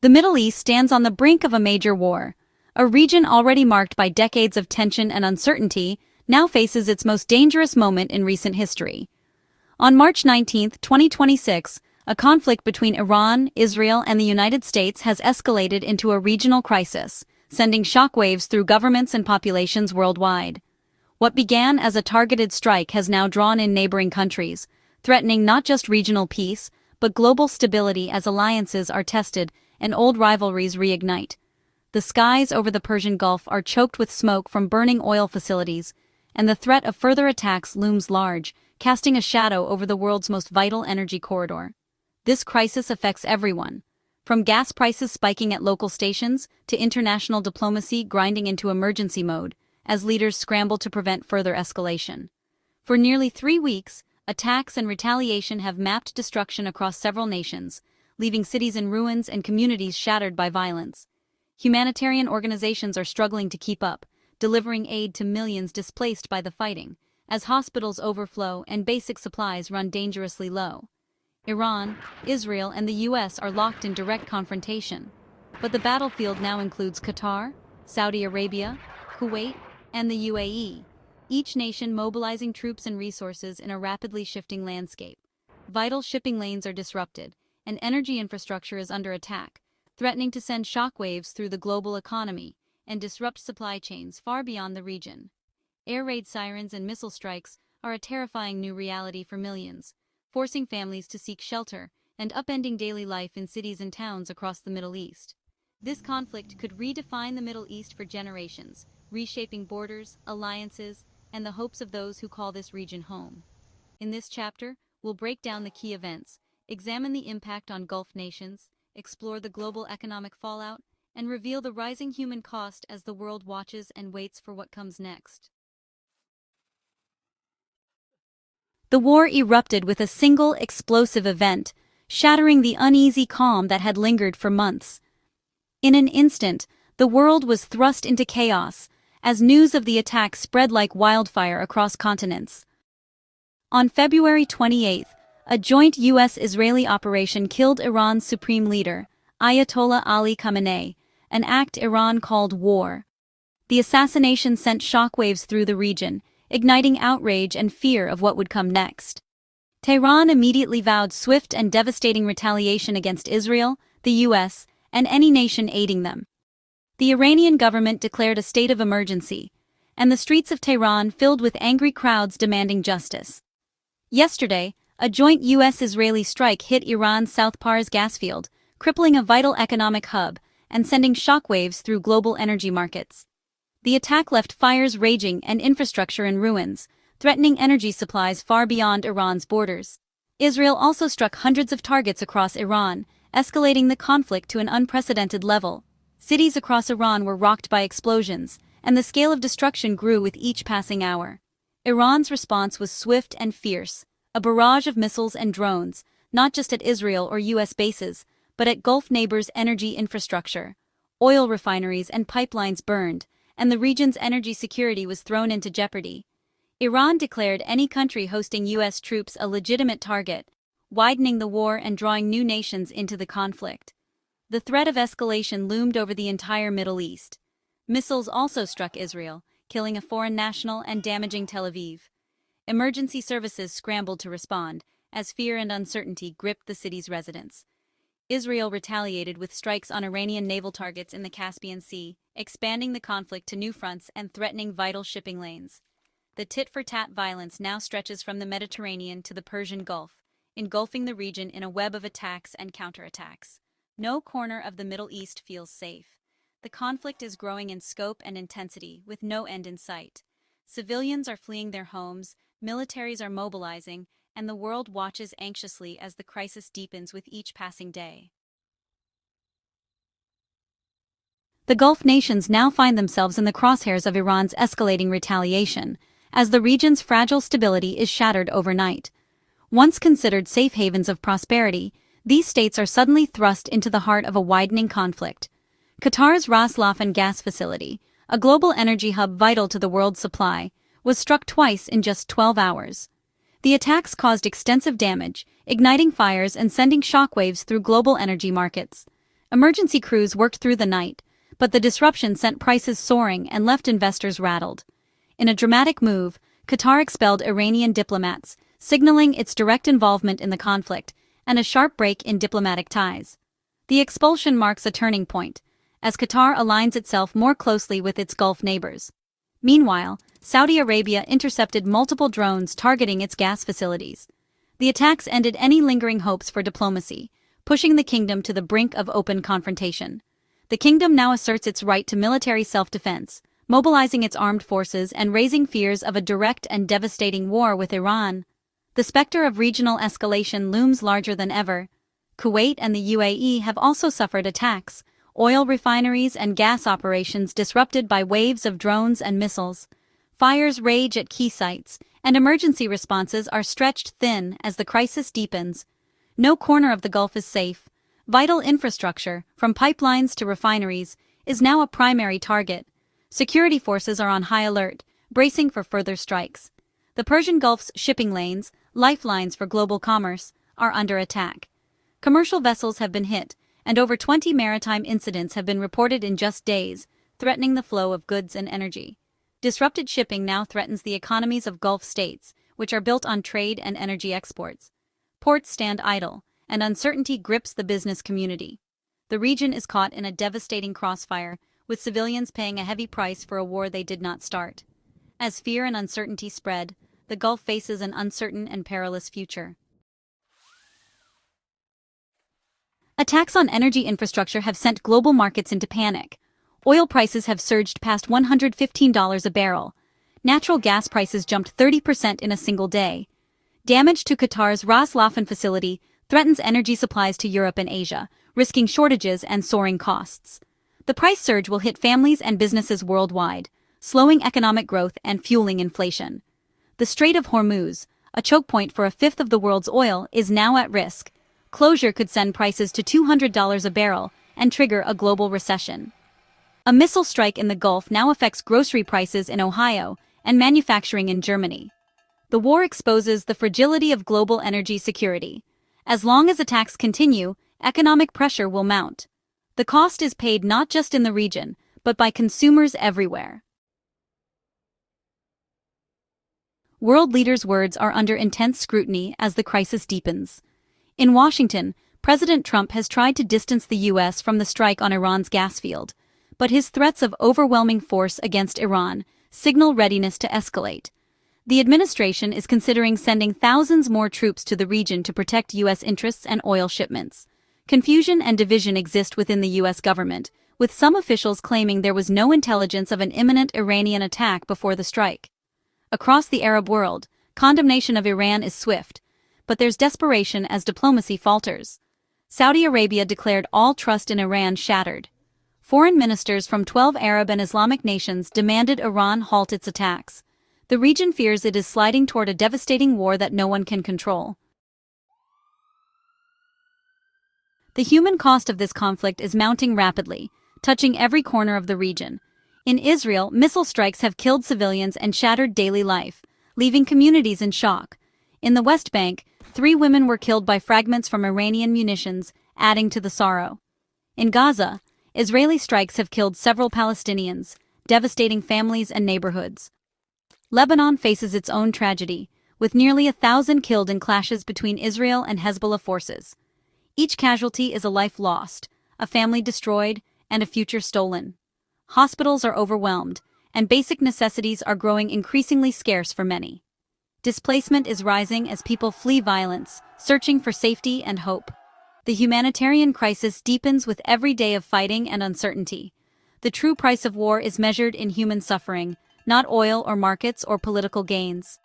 The Middle East stands on the brink of a major war. A region already marked by decades of tension and uncertainty now faces its most dangerous moment in recent history. On March 19, 2026, a conflict between Iran, Israel, and the United States has escalated into a regional crisis, sending shockwaves through governments and populations worldwide. What began as a targeted strike has now drawn in neighboring countries, threatening not just regional peace, but global stability as alliances are tested and old rivalries reignite. The skies over the Persian Gulf are choked with smoke from burning oil facilities, and the threat of further attacks looms large, casting a shadow over the world's most vital energy corridor. This crisis affects everyone, from gas prices spiking at local stations to international diplomacy grinding into emergency mode, as leaders scramble to prevent further escalation. For nearly 3 weeks, attacks and retaliation have mapped destruction across several nations, leaving cities in ruins and communities shattered by violence. Humanitarian organizations are struggling to keep up, delivering aid to millions displaced by the fighting, as hospitals overflow and basic supplies run dangerously low. Iran, Israel, and the US are locked in direct confrontation. But the battlefield now includes Qatar, Saudi Arabia, Kuwait, and the UAE, each nation mobilizing troops and resources in a rapidly shifting landscape. Vital shipping lanes are disrupted, and energy infrastructure is under attack, threatening to send shockwaves through the global economy and disrupt supply chains far beyond the region. Air raid sirens and missile strikes are a terrifying new reality for millions, forcing families to seek shelter and upending daily life in cities and towns across the Middle East. This conflict could redefine the Middle East for generations, reshaping borders, alliances, and the hopes of those who call this region home. In this chapter, we'll break down the key events, examine the impact on Gulf nations, explore the global economic fallout, and reveal the rising human cost as the world watches and waits for what comes next. The war erupted with a single explosive event, shattering the uneasy calm that had lingered for months. In an instant, the world was thrust into chaos, as news of the attack spread like wildfire across continents. On February 28, a joint U.S.-Israeli operation killed Iran's supreme leader, Ayatollah Ali Khamenei, an act Iran called war. The assassination sent shockwaves through the region, igniting outrage and fear of what would come next. Tehran immediately vowed swift and devastating retaliation against Israel, the U.S., and any nation aiding them. The Iranian government declared a state of emergency, and the streets of Tehran filled with angry crowds demanding justice. Yesterday, a joint U.S.-Israeli strike hit Iran's South Pars gas field, crippling a vital economic hub and sending shockwaves through global energy markets. The attack left fires raging and infrastructure in ruins, threatening energy supplies far beyond Iran's borders. Israel also struck hundreds of targets across Iran, escalating the conflict to an unprecedented level. Cities across Iran were rocked by explosions, and the scale of destruction grew with each passing hour. Iran's response was swift and fierce, a barrage of missiles and drones, not just at Israel or U.S. bases, but at Gulf neighbors' energy infrastructure. Oil refineries and pipelines burned, and the region's energy security was thrown into jeopardy. Iran declared any country hosting U.S. troops a legitimate target, widening the war and drawing new nations into the conflict. The threat of escalation loomed over the entire Middle East. Missiles also struck Israel, killing a foreign national and damaging Tel Aviv. Emergency services scrambled to respond, as fear and uncertainty gripped the city's residents. Israel retaliated with strikes on Iranian naval targets in the Caspian Sea, expanding the conflict to new fronts and threatening vital shipping lanes. The tit-for-tat violence now stretches from the Mediterranean to the Persian Gulf, engulfing the region in a web of attacks and counterattacks. No corner of the Middle East feels safe. The conflict is growing in scope and intensity, with no end in sight. Civilians are fleeing their homes, militaries are mobilizing, and the world watches anxiously as the crisis deepens with each passing day. The Gulf nations now find themselves in the crosshairs of Iran's escalating retaliation, as the region's fragile stability is shattered overnight. Once considered safe havens of prosperity, these states are suddenly thrust into the heart of a widening conflict. Qatar's Ras Laffan gas facility, a global energy hub vital to the world's supply, was struck twice in just 12 hours. The attacks caused extensive damage, igniting fires and sending shockwaves through global energy markets. Emergency crews worked through the night, but the disruption sent prices soaring and left investors rattled. In a dramatic move, Qatar expelled Iranian diplomats, signaling its direct involvement in the conflict, and a sharp break in diplomatic ties. The expulsion marks a turning point, as Qatar aligns itself more closely with its Gulf neighbors. Meanwhile, Saudi Arabia intercepted multiple drones targeting its gas facilities. The attacks ended any lingering hopes for diplomacy, pushing the kingdom to the brink of open confrontation. The kingdom now asserts its right to military self-defense, mobilizing its armed forces and raising fears of a direct and devastating war with Iran. The specter of regional escalation looms larger than ever. Kuwait and the UAE have also suffered attacks, oil refineries and gas operations disrupted by waves of drones and missiles. Fires rage at key sites, and emergency responses are stretched thin as the crisis deepens. No corner of the Gulf is safe. Vital infrastructure, from pipelines to refineries, is now a primary target. Security forces are on high alert, bracing for further strikes. The Persian Gulf's shipping lanes, lifelines for global commerce, are under attack. Commercial vessels have been hit, and over 20 maritime incidents have been reported in just days, threatening the flow of goods and energy. Disrupted shipping now threatens the economies of Gulf states, which are built on trade and energy exports. Ports stand idle, and uncertainty grips the business community. The region is caught in a devastating crossfire, with civilians paying a heavy price for a war they did not start. As fear and uncertainty spread, the Gulf faces an uncertain and perilous future. Attacks on energy infrastructure have sent global markets into panic. Oil prices have surged past $115 a barrel. Natural gas prices jumped 30% in a single day. Damage to Qatar's Ras Laffan facility threatens energy supplies to Europe and Asia, risking shortages and soaring costs. The price surge will hit families and businesses worldwide, slowing economic growth and fueling inflation. The Strait of Hormuz, a choke point for a fifth of the world's oil, is now at risk. Closure could send prices to $200 a barrel and trigger a global recession. A missile strike in the Gulf now affects grocery prices in Ohio and manufacturing in Germany. The war exposes the fragility of global energy security. As long as attacks continue, economic pressure will mount. The cost is paid not just in the region, but by consumers everywhere. World leaders' words are under intense scrutiny as the crisis deepens. In Washington, President Trump has tried to distance the U.S. from the strike on Iran's gas field, but his threats of overwhelming force against Iran signal readiness to escalate. The administration is considering sending thousands more troops to the region to protect U.S. interests and oil shipments. Confusion and division exist within the U.S. government, with some officials claiming there was no intelligence of an imminent Iranian attack before the strike. Across the Arab world, condemnation of Iran is swift, but there's desperation as diplomacy falters. Saudi Arabia declared all trust in Iran shattered. Foreign ministers from 12 Arab and Islamic nations demanded Iran halt its attacks. The region fears it is sliding toward a devastating war that no one can control. The human cost of this conflict is mounting rapidly, touching every corner of the region. In Israel, missile strikes have killed civilians and shattered daily life, leaving communities in shock. In the West Bank, 3 women were killed by fragments from Iranian munitions, adding to the sorrow. In Gaza, Israeli strikes have killed several Palestinians, devastating families and neighborhoods. Lebanon faces its own tragedy, with nearly 1,000 killed in clashes between Israel and Hezbollah forces. Each casualty is a life lost, a family destroyed, and a future stolen. Hospitals are overwhelmed, and basic necessities are growing increasingly scarce for many. Displacement is rising as people flee violence, searching for safety and hope. The humanitarian crisis deepens with every day of fighting and uncertainty. The true price of war is measured in human suffering, not oil or markets or political gains.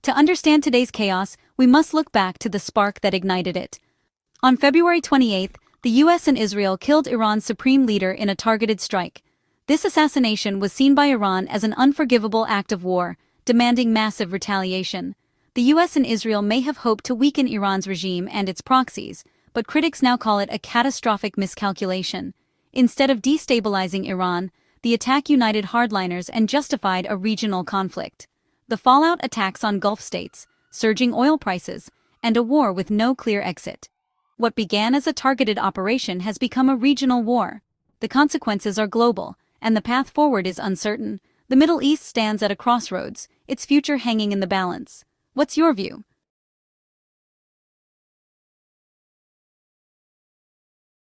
To understand today's chaos, we must look back to the spark that ignited it. On February 28, the U.S. and Israel killed Iran's supreme leader in a targeted strike. This assassination was seen by Iran as an unforgivable act of war, demanding massive retaliation. The U.S. and Israel may have hoped to weaken Iran's regime and its proxies, but critics now call it a catastrophic miscalculation. Instead of destabilizing Iran, the attack united hardliners and justified a regional conflict. The fallout attacks on Gulf states, surging oil prices, and a war with no clear exit. What began as a targeted operation has become a regional war. The consequences are global, and the path forward is uncertain. The Middle East stands at a crossroads, its future hanging in the balance. What's your view?